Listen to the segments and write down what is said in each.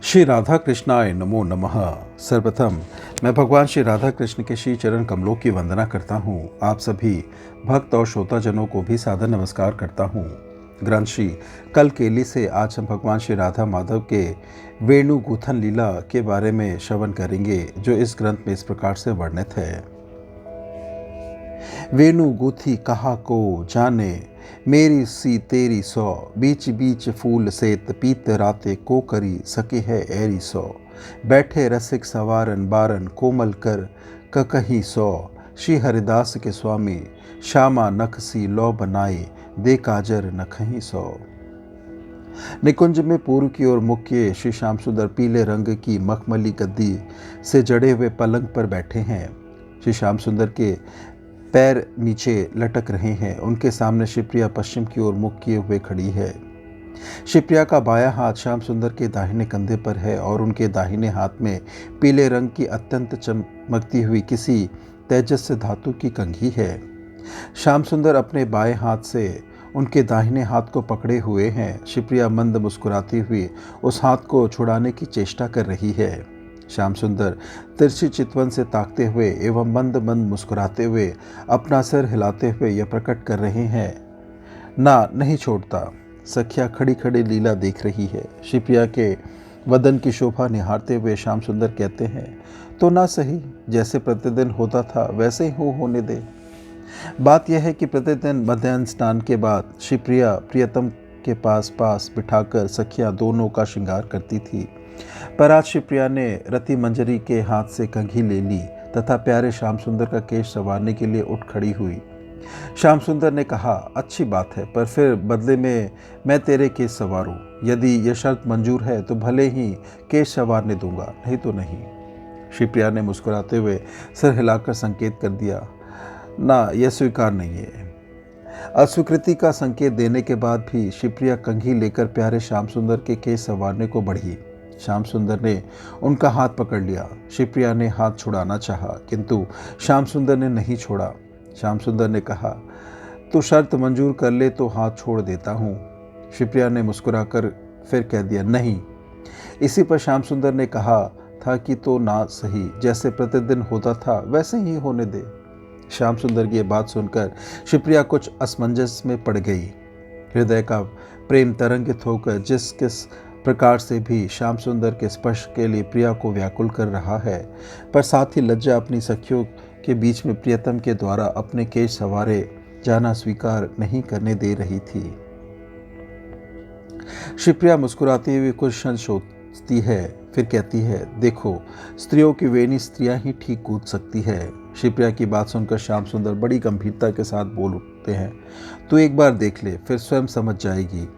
श्री राधा कृष्णाय नमो नमः। सर्वप्रथम मैं भगवान श्री राधा कृष्ण के श्री चरण कमलों की वंदना करता हूँ। आप सभी भक्त और श्रोताजनों को भी सादर नमस्कार करता हूँ। ग्रंथ श्री कल केली से आज हम भगवान श्री राधा माधव के वेणु गूथन लीला के बारे में श्रवण करेंगे, जो इस ग्रंथ में इस प्रकार से वर्णित है। वेणु गूथी कहा को जाने, मेरी सी तेरी सौ, बीच बीच फूल सेत पीत राते को करी सके है एरी सौ। बैठे रसिक सवारन बारन कोमल कर ककही सौ, श्री हरिदास के स्वामी श्यामा नख सी लौ बनाए, दे काजर नखही सौ। निकुंज में पूर्व की ओर मुख किए श्री श्याम सुंदर पीले रंग की मखमली गद्दी से जड़े हुए पलंग पर बैठे हैं। श्री श्याम सुंदर के पैर नीचे लटक रहे हैं। उनके सामने शिवप्रिया पश्चिम की ओर मुख किए हुए खड़ी है। शिवप्रिया का बायां हाथ श्याम सुंदर के दाहिने कंधे पर है और उनके दाहिने हाथ में पीले रंग की अत्यंत चमकती हुई किसी तेजस धातु की कंघी है। श्याम सुंदर अपने बाएं हाथ से उनके दाहिने हाथ को पकड़े हुए हैं। शिवप्रिया मंद मुस्कुराती हुई उस हाथ को छुड़ाने की चेष्टा कर रही है। श्याम सुंदर तिरछी चितवन से ताकते हुए एवं मंद मंद मुस्कुराते हुए अपना सिर हिलाते हुए यह प्रकट कर रहे हैं, ना नहीं छोड़ता। सखिया खड़ी खड़ी लीला देख रही है। शिवप्रिया के वदन की शोभा निहारते हुए श्याम सुंदर कहते हैं, तो ना सही, जैसे प्रतिदिन होता था वैसे ही होने दे। बात यह है कि प्रतिदिन मध्याह्न स्नान के बाद शिवप्रिया प्रियतम के पास बिठाकर सखिया दोनों का श्रृंगार करती थी। पर आज शिवप्रिया ने रति मंजरी के हाथ से कंघी ले ली तथा प्यारे श्याम सुंदर का केश संवारने के लिए उठ खड़ी हुई। श्याम सुंदर ने कहा, अच्छी बात है, पर फिर बदले में मैं तेरे केश संवारूं। यदि यह शर्त मंजूर है तो भले ही केश संवारने दूंगा, नहीं तो नहीं। शिवप्रिया ने मुस्कुराते हुए सिर हिलाकर संकेत कर दिया, ना, यह स्वीकार नहीं है। अस्वीकृति का संकेत देने के बाद भी शिवप्रिया कंघी लेकर प्यारे श्याम सुंदर के केश संवारने को बढ़ी। श्याम सुंदर ने उनका हाथ पकड़ लिया। शिवप्रिया ने हाथ छुड़ाना चाहा, किंतु श्याम सुंदर ने नहीं छोड़ा। श्याम सुंदर ने कहा, तू शर्त मंजूर कर ले तो हाथ छोड़ देता हूँ। शिवप्रिया ने मुस्कुराकर फिर कह दिया, नहीं। इसी पर श्याम सुंदर ने कहा था कि तो ना सही, जैसे प्रतिदिन होता था वैसे ही होने दे। श्याम सुंदर की यह बात सुनकर शिवप्रिया कुछ असमंजस में पड़ गई। हृदय का प्रेम तरंगित होकर जिस किस प्रकार से भी श्याम सुंदर के स्पर्श के लिए प्रिया को व्याकुल कर रहा है, पर साथ ही लज्जा अपनी सखियों के बीच में प्रियतम के द्वारा अपने केश संवारे जाना स्वीकार नहीं करने दे रही थी। शिवप्रिया मुस्कुराती हुई कुछ क्षण सोचती है, फिर कहती है, देखो, स्त्रियों की वेणी स्त्रियां ही ठीक कूद सकती है। शिवप्रिया की बात सुनकर श्याम सुंदर बड़ी गंभीरता के साथ बोल उठते हैं, तू एक बार देख ले, फिर स्वयं समझ जाएगी।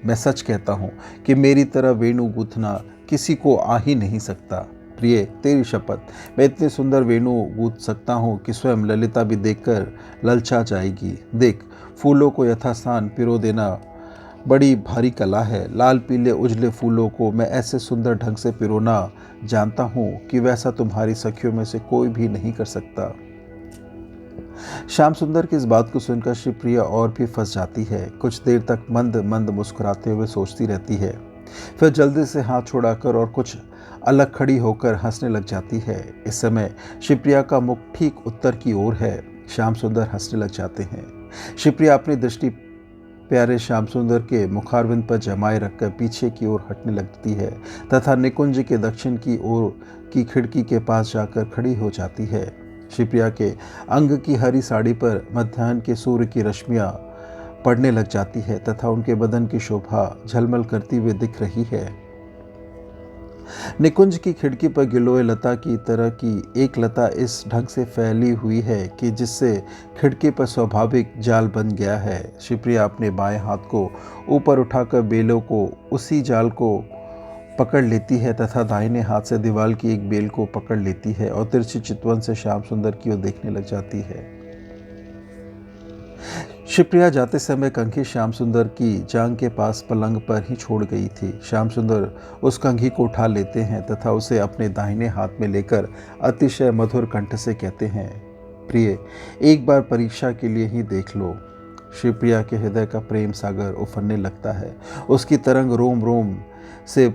मैं सच कहता हूँ कि मेरी तरह वेणु गूंथना किसी को आ ही नहीं सकता। प्रिय, तेरी शपथ, मैं इतनी सुंदर वेणु गूंथ सकता हूँ कि स्वयं ललिता भी देखकर ललचा जाएगी। देख, फूलों को यथास्थान पिरो देना बड़ी भारी कला है। लाल पीले उजले फूलों को मैं ऐसे सुंदर ढंग से पिरोना जानता हूँ कि वैसा तुम्हारी सखियों में से कोई भी नहीं कर सकता। श्याम सुंदर की इस बात को सुनकर शिवप्रिया और भी फंस जाती है। कुछ देर तक मंद मंद मुस्कुराते हुए सोचती रहती है, फिर जल्दी से हाथ छुड़ाकर और कुछ अलग खड़ी होकर हंसने लग जाती है। इस समय शिवप्रिया का मुख ठीक उत्तर की ओर है। श्याम सुंदर हंसने लग जाते हैं। शिवप्रिया अपनी दृष्टि प्यारे श्याम सुंदर के मुखारविंद पर जमाए रखकर पीछे की ओर हटने लगती है तथा निकुंज के दक्षिण की ओर की खिड़की के पास जाकर खड़ी हो जाती है। शिवप्रिया के अंग की हरी साड़ी पर मध्याह्न के सूर्य की रश्मियां पड़ने लग जाती है तथा उनके बदन की शोभा झलमल करती हुई दिख रही है। निकुंज की खिड़की पर गिलोय लता की तरह की एक लता इस ढंग से फैली हुई है कि जिससे खिड़की पर स्वाभाविक जाल बन गया है। शिवप्रिया अपने बाएं हाथ को ऊपर उठाकर बेलों को उसी जाल को पकड़ लेती है तथा दाहिने हाथ से दीवार की एक बेल को पकड़ लेती है और तिरछी चितवन से श्याम सुंदर की ओर देखने लग जाती है। शिवप्रिया जाते समय कंघी श्याम सुंदर की जांघ के पास पलंग पर ही छोड़ गई थी। श्याम सुंदर उस कंघी को उठा लेते हैं तथा उसे अपने दाहिने हाथ में लेकर अतिशय मधुर कंठ से कहते हैं, प्रिय, एक बार परीक्षा के लिए ही देख लो। शिवप्रिया के हृदय का प्रेम सागर उफरने लगता है। उसकी तरंग रोम रोम से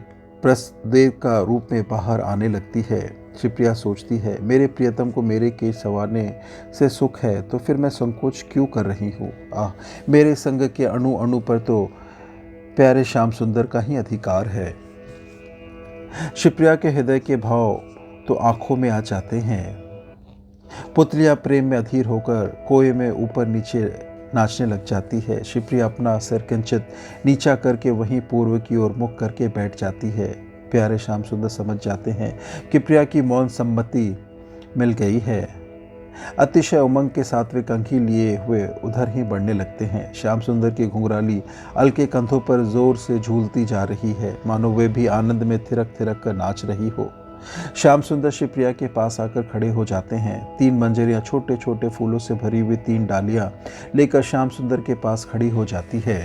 प्रसदेव का रूप में बाहर आने लगती है। शिवप्रिया सोचती है, मेरे प्रियतम को मेरे केश संवारने से सुख है तो फिर मैं संकोच क्यों कर रही हूँ। मेरे संग के अणु अणु पर तो प्यारे श्याम सुंदर का ही अधिकार है। शिवप्रिया के हृदय के भाव तो आंखों में आ जाते हैं। पुतलियां प्रेम में अधीर होकर कोए में ऊपर नीचे नाचने लग जाती है। शिवप्रिया अपना सिर किंचित नीचा करके वहीं पूर्व की ओर मुख करके बैठ जाती है। प्यारे श्याम सुंदर समझ जाते हैं कि प्रिया की मौन सम्मति मिल गई है। अतिशय उमंग के साथ वे कंघी लिए हुए उधर ही बढ़ने लगते हैं। श्याम सुंदर की घुंघराली अलके कंधों पर जोर से झूलती जा रही है, मानो वे भी आनंद में थिरक थिरक कर नाच रही हो। श्याम सुंदर शिवप्रिया के पास आकर खड़े हो जाते हैं। 3 मंजरियां छोटे छोटे फूलों से भरी हुई 3 डालियां लेकर श्याम सुंदर के पास खड़ी हो जाती है।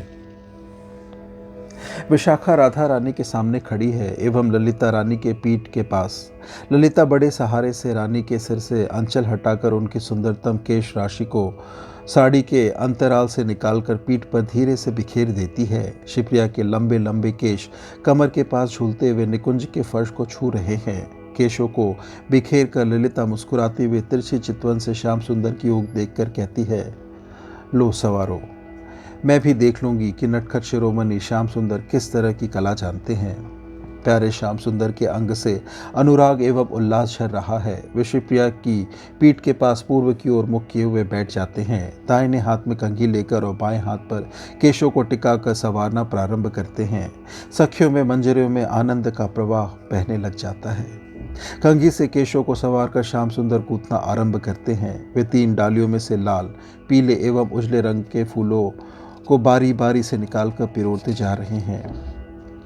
विशाखा राधा रानी के सामने खड़ी है एवं ललिता रानी के पीठ के पास। ललिता बड़े सहारे से रानी के सिर से अंचल हटाकर उनकी सुंदरतम केश राशि को साड़ी के अंतराल से निकालकर पीठ पर धीरे से बिखेर देती है। शिवप्रिया के लंबे लंबे केश कमर के पास झूलते हुए निकुंज के फर्श को छू रहे हैं। केशों को बिखेर कर ललिता मुस्कुराते हुए तिरछी चितवन से श्याम सुंदर की ओर देखकर कहती है, लो सवारो, मैं भी देख लूंगी कि नटखट शिरोमणि श्याम सुंदर किस तरह की कला जानते हैं। प्यारे श्याम सुंदर के अंग से अनुराग एवं उल्लास झर रहा है। वे शिवप्रिया की पीठ के पास पूर्व की ओर मुख किए हुए बैठ जाते हैं। दाहिने हाथ में कंघी लेकर और बाएं हाथ पर केशों को टिकाकर संवारना प्रारंभ करते हैं। सखियों में मंजरियों में आनंद का प्रवाह बहने लग जाता है। कंघी से केशों को संवार कर श्याम सुंदर कूदना आरंभ करते हैं। वे 3 डालियों में से लाल, पीले एवं उजले रंग के फूलों को बारी बारी से निकालकर पिरोते जा रहे हैं।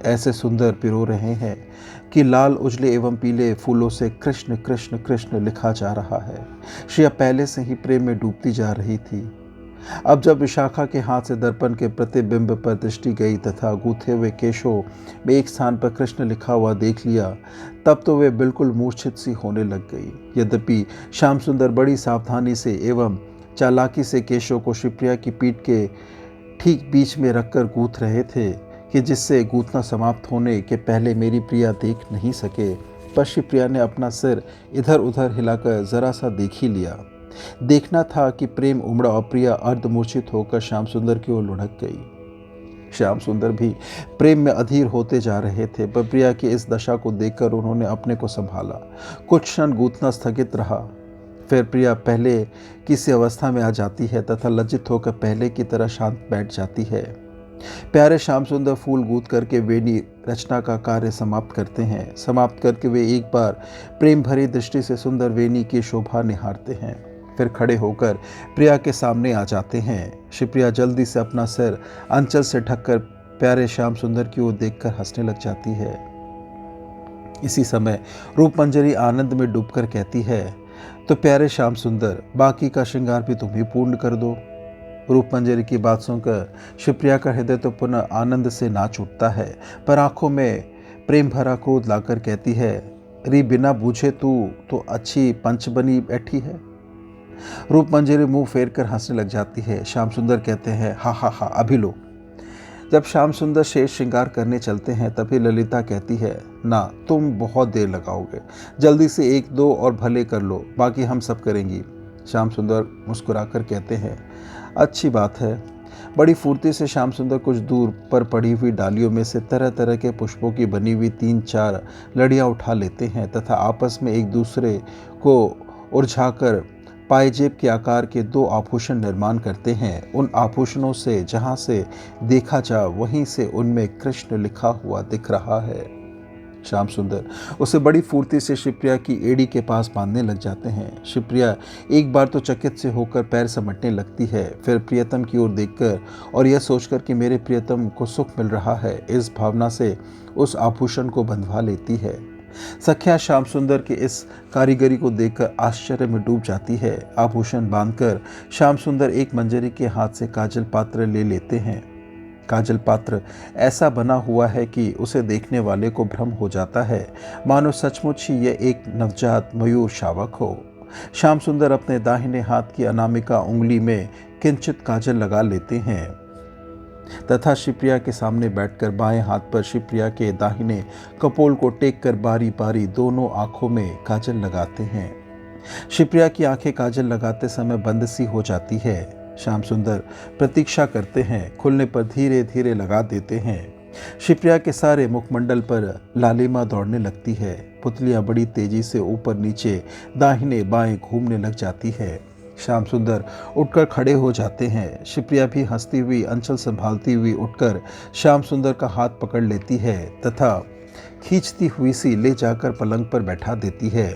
ऐसे सुंदर पिरो रहे हैं कि लाल, उजले एवं पीले फूलों से कृष्ण कृष्ण कृष्ण लिखा जा रहा है। श्रिया पहले से ही प्रेम में डूबती जा रही थी। अब जब विशाखा के हाथ से दर्पण के प्रतिबिंब पर दृष्टि गई तथा गूथे हुए केशों में एक स्थान पर कृष्ण लिखा हुआ देख लिया, तब तो वे बिल्कुल मूर्छित सी होने लग गई। यद्यपि श्याम सुंदर बड़ी सावधानी से एवं चालाकी से केशों को शिवप्रिया की पीठ के ठीक बीच में रखकर गूंथ रहे थे कि जिससे गूंथना समाप्त होने के पहले मेरी प्रिया देख नहीं सके, पर शिवप्रिया ने अपना सिर इधर उधर हिलाकर जरा सा देख ही लिया। देखना था कि प्रेम उमड़ा और प्रिया अर्धमूर्छित होकर श्याम सुंदर की ओर लुढ़क गई। श्याम सुंदर भी प्रेम में अधीर होते जा रहे थे, पर प्रिया की इस दशा को देखकर उन्होंने अपने को संभाला। कुछ क्षण गूंथना स्थगित रहा, फिर प्रिया पहले किसी अवस्था में आ जाती है तथा लज्जित होकर पहले की तरह शांत बैठ जाती है। प्यारे श्याम सुंदर फूल गूंथ करके वेणी रचना का कार्य समाप्त करते हैं। समाप्त करके वे एक बार प्रेम भरी दृष्टि से सुंदर वेणी की शोभा निहारते हैं, फिर खड़े होकर प्रिया के सामने आ जाते हैं। शिवप्रिया जल्दी से अपना सिर अंचल से ढककर प्यारे श्याम सुंदर की ओर देखकर हंसने लग जाती है। इसी समय रूपमंजरी आनंद में डूबकर कहती है, तो प्यारे श्याम सुंदर, बाकी का श्रृंगार भी तुम ही पूर्ण कर दो। रूपमंजरी की बात सुनकर शिवप्रिया का हृदय तो पुनः आनंद से नाच उठता है, पर आंखों में प्रेम भरा क्रोध लाकर कहती है, री बिना बूझे तू तो अच्छी पंच बनी बैठी है। रूपमंजरी मुंह फेर कर हंसने लग जाती है। श्याम सुंदर कहते हैं, हा हा हा, अभी लो। जब श्याम सुंदर शेष श्रृंगार करने चलते हैं तभी ललिता कहती है, ना, तुम बहुत देर लगाओगे, जल्दी से 1-2 और भले कर लो, बाकी हम सब करेंगी। श्याम सुंदर मुस्कुराकर कहते हैं, अच्छी बात है। बड़ी फुर्ती से श्याम सुंदर कुछ दूर पर पड़ी हुई डालियों में से तरह तरह के पुष्पों की बनी हुई 3-4 लड़ियां उठा लेते हैं तथा आपस में एक दूसरे को उलझाकर पायजेब के आकार के 2 आभूषण निर्माण करते हैं। उन आभूषणों से जहाँ से देखा जा वहीं से उनमें कृष्ण लिखा हुआ दिख रहा है। श्याम सुंदर उसे बड़ी फुर्ती से शिवप्रिया की एड़ी के पास बांधने लग जाते हैं। शिवप्रिया एक बार तो चकित से होकर पैर समटने लगती है, फिर प्रियतम की ओर देखकर और यह सोचकर कि मेरे प्रियतम को सुख मिल रहा है, इस भावना से उस आभूषण को बंधवा लेती है। सख्या श्याम सुंदर के इस कारीगरी को देखकर आश्चर्य में डूब जाती है। आभूषण बांधकर श्याम सुंदर एक मंजरी के हाथ से काजल पात्र ले लेते हैं। काजल पात्र ऐसा बना हुआ है कि उसे देखने वाले को भ्रम हो जाता है, मानो सचमुच ही यह एक नवजात मयूर शावक हो। श्याम सुंदर अपने दाहिने हाथ की अनामिका उंगली में किंचित काजल लगा लेते हैं। तथा शिवप्रिया के सामने बैठकर बाएं हाथ पर शिवप्रिया के दाहिने कपोल को टेक कर बारी बारी दोनों आंखों में काजल लगाते हैं। शिवप्रिया की आंखें काजल लगाते समय बंद सी हो जाती है। श्याम सुंदर प्रतीक्षा करते हैं, खुलने पर धीरे धीरे लगा देते हैं। शिवप्रिया के सारे मुखमंडल पर लालिमा दौड़ने लगती है। पुतलियां बड़ी तेजी से ऊपर नीचे दाहिने बाएं घूमने लग जाती है। श्याम सुंदर उठकर खड़े हो जाते हैं। शिवप्रिया भी हंसती हुई अंचल संभालती हुई उठकर श्याम सुंदर का हाथ पकड़ लेती है तथा खींचती हुई सी ले जाकर पलंग पर बैठा देती है।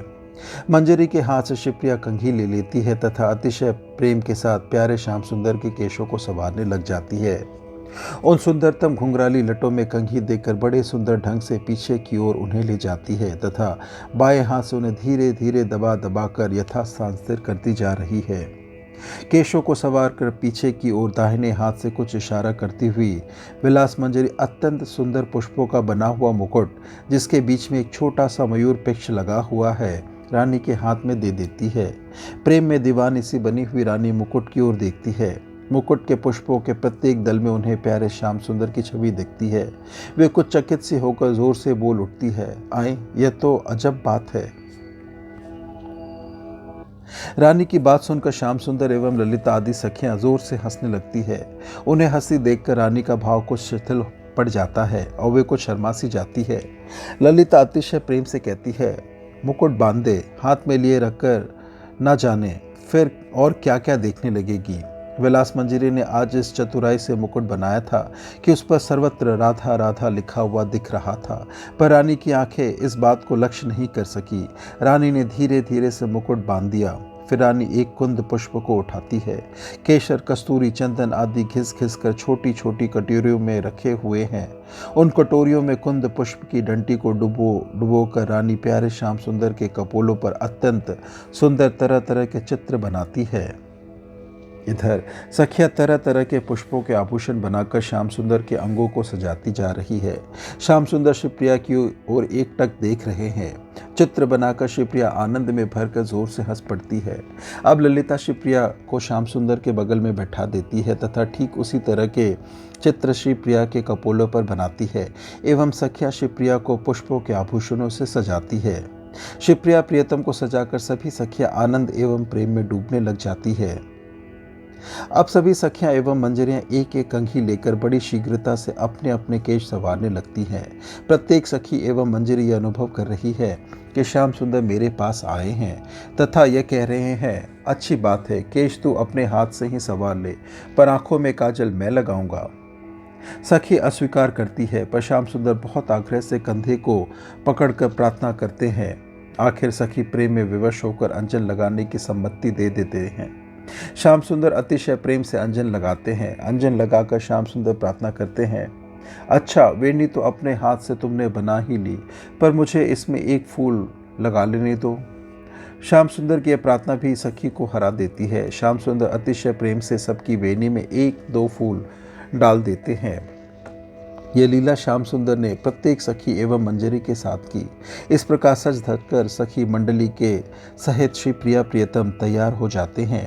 मंजरी के हाथ से शिवप्रिया कंघी ले लेती है तथा अतिशय प्रेम के साथ प्यारे श्याम सुंदर के केशों को संवारने लग जाती है। उन सुंदरतम घुंघराली लटों में कंघी देकर बड़े सुंदर ढंग से पीछे की ओर उन्हें ले जाती है तथा बाएं हाथ से उन्हें धीरे धीरे दबा दबा कर यथास्थान स्थिर करती जा रही है। केशों को संवार कर पीछे की ओर दाहिने हाथ से कुछ इशारा करती हुई विलास मंजरी अत्यंत सुंदर पुष्पों का बना हुआ मुकुट, जिसके बीच में एक छोटा सा मयूर पिक्ष लगा हुआ है, रानी के हाथ में दे देती है। प्रेम में दीवानी सी बनी हुई रानी मुकुट की ओर देखती है। मुकुट के पुष्पों के प्रत्येक दल में उन्हें प्यारे श्याम सुंदर की छवि दिखती है। वे कुछ चकित सी होकर जोर से बोल उठती है, आए, यह तो अजब बात है। रानी की बात सुनकर श्याम सुंदर एवं ललिता आदि सखियां जोर से हंसने लगती है। उन्हें हंसी देखकर रानी का भाव कुछ शिथिल पड़ जाता है और वे कुछ शर्मा सी जाती है। ललिता अतिशय प्रेम से कहती है, मुकुट बांधे हाथ में लिए रखकर न जाने फिर और क्या क्या देखने लगेगी। विलास मंजरी ने आज इस चतुराई से मुकुट बनाया था कि उस पर सर्वत्र राधा राधा लिखा हुआ दिख रहा था, पर रानी की आंखें इस बात को लक्ष्य नहीं कर सकी। रानी ने धीरे धीरे से मुकुट बांध दिया। फिर रानी एक कुंद पुष्प को उठाती है। केसर, कस्तूरी, चंदन आदि घिस घिस कर छोटी छोटी कटोरियों में रखे हुए हैं। उन कटोरियों में कुंद पुष्प की डंटी को डुबो कर रानी प्यारे श्याम सुंदर के कपोलों पर अत्यंत सुंदर तरह तरह के चित्र बनाती है। इधर सखिया तरह तरह के पुष्पों के आभूषण बनाकर श्याम सुंदर के अंगों को सजाती जा रही है। श्याम सुंदर शिवप्रिया की ओर एकटक देख रहे हैं। चित्र बनाकर शिवप्रिया आनंद में भरकर जोर से हंस पड़ती है। अब ललिता शिवप्रिया को श्याम सुंदर के बगल में बैठा देती है तथा ठीक उसी तरह के चित्र शिवप्रिया के कपोलों पर बनाती है एवं सखिया शिवप्रिया को पुष्पों के आभूषणों से सजाती है। शिवप्रिया प्रियतम को सजाकर सभी सखिया आनंद एवं प्रेम में डूबने लग जाती है। अब सभी सखियां एवं मंजरियां एक एक कंघी लेकर बड़ी शीघ्रता से अपने अपने केश संवारने लगती हैं। प्रत्येक सखी एवं मंजरी यह अनुभव कर रही है कि श्याम सुंदर मेरे पास आए हैं तथा यह कह रहे हैं, अच्छी बात है, केश तू अपने हाथ से ही संवार ले, पर आंखों में काजल मैं लगाऊंगा। सखी अस्वीकार करती है, पर श्याम सुंदर बहुत आग्रह से कंधे को पकड़कर प्रार्थना करते हैं। आखिर सखी प्रेम में विवश होकर अंजन लगाने की सम्मति दे देते हैं। श्याम सुंदर अतिशय प्रेम से अंजन लगाते हैं। अंजन लगाकर श्याम सुंदर प्रार्थना करते हैं, अच्छा, वेणी तो अपने हाथ से तुमने बना ही ली, पर मुझे इसमें एक फूल लगा लेने दो। श्याम सुंदर की यह प्रार्थना भी सखी को हरा देती है। श्याम सुंदर अतिशय प्रेम से सबकी वेणी में एक दो फूल डाल देते हैं। ये लीला श्याम सुंदर ने प्रत्येक सखी एवं मंजरी के साथ की। इस प्रकार सज धज कर सखी मंडली के सहित श्री प्रिया प्रियतम तैयार हो जाते हैं।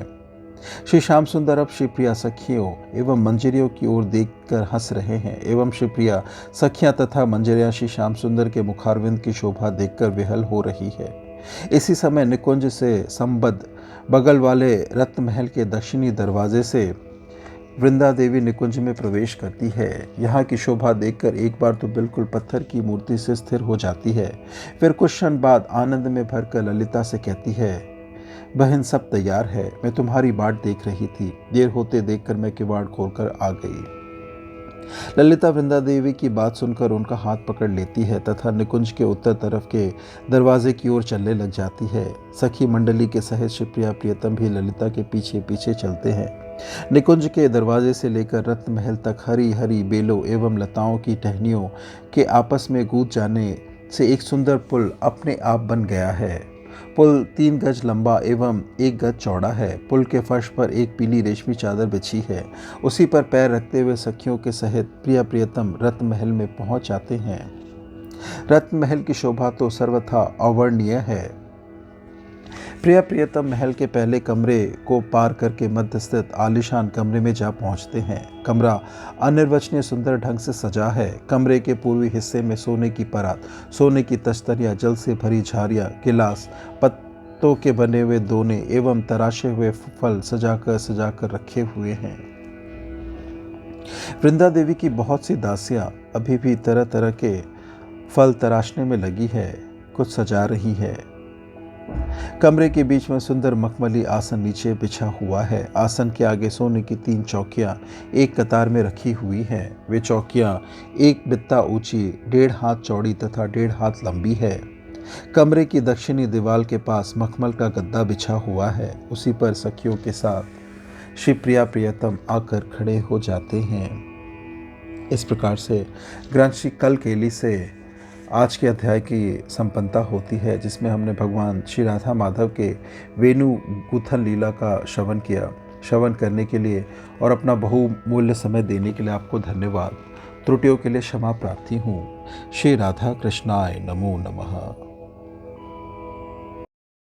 श्री श्याम सुंदर अब शिवप्रिया सखियों एवं मंजरियों की ओर देखकर हंस रहे हैं एवं शिवप्रिया सखियां तथा मंजरियां श्री श्याम सुंदर के मुखारविंद की शोभा देखकर विहल हो रही है। इसी समय निकुंज से संबद्ध बगल वाले रत्न महल के दक्षिणी दरवाजे से वृंदा देवी निकुंज में प्रवेश करती है। यहाँ की शोभा देखकर एक बार तो बिल्कुल पत्थर की मूर्ति से स्थिर हो जाती है। फिर कुछ क्षण बाद आनंद में भरकर ललिता से कहती है, बहन सब तैयार है, मैं तुम्हारी बाट देख रही थी, देर होते देखकर मैं किवाड़ खोलकर आ गई। ललिता वृंदा देवी की बात सुनकर उनका हाथ पकड़ लेती है तथा निकुंज के उत्तर तरफ के दरवाजे की ओर चलने लग जाती है। सखी मंडली के सहित शिवप्रिया प्रियतम भी ललिता के पीछे पीछे चलते हैं। निकुंज के दरवाजे से लेकर रत्न महल तक हरी हरी बेलों एवं लताओं की टहनियों के आपस में गूंज जाने से एक सुंदर पुल अपने आप बन गया है। पुल 3 गज लंबा एवं 1 गज चौड़ा है। पुल के फर्श पर एक पीली रेशमी चादर बिछी है। उसी पर पैर रखते हुए सखियों के सहित प्रिया प्रियतम रत्न महल में पहुंच जाते हैं। रत्न महल की शोभा तो सर्वथा अवर्णनीय है। प्रिया प्रियतम महल के पहले कमरे को पार करके मध्य स्थित आलीशान कमरे में जा पहुंचते हैं। कमरा अनिर्वचनीय सुंदर ढंग से सजा है। कमरे के पूर्वी हिस्से में सोने की परात, सोने की तश्तरियाँ, जल से भरी झारियाँ, गिलास, पत्तों के बने हुए दोने एवं तराशे हुए फल सजाकर रखे हुए हैं। वृंदा देवी की बहुत सी दासियां अभी भी तरह तरह के फल तराशने में लगी है, कुछ सजा रही है। कमरे के बीच में सुंदर मखमली आसन नीचे बिछा हुआ है। आसन के आगे सोने की 3 चौकियां एक कतार में रखी हुई हैं। वे चौकियां एक बित्ता ऊंची, 1.5 हाथ चौड़ी तथा 1.5 हाथ लंबी है। कमरे की दक्षिणी दीवार के पास मखमल का गद्दा बिछा हुआ है। उसी पर सखियों के साथ श्री प्रिया प्रियतम आकर खड़े हो जाते हैं। इस प्रकार से ग्रंथ श्री कल केली से आज के अध्याय की संपन्नता होती है, जिसमें हमने भगवान श्री राधा माधव के वेणु गुथन लीला का श्रवण किया। श्रवण करने के लिए और अपना बहुमूल्य समय देने के लिए आपको धन्यवाद। त्रुटियों के लिए क्षमा प्रार्थी हूँ। श्री राधा कृष्णाय नमो नमः।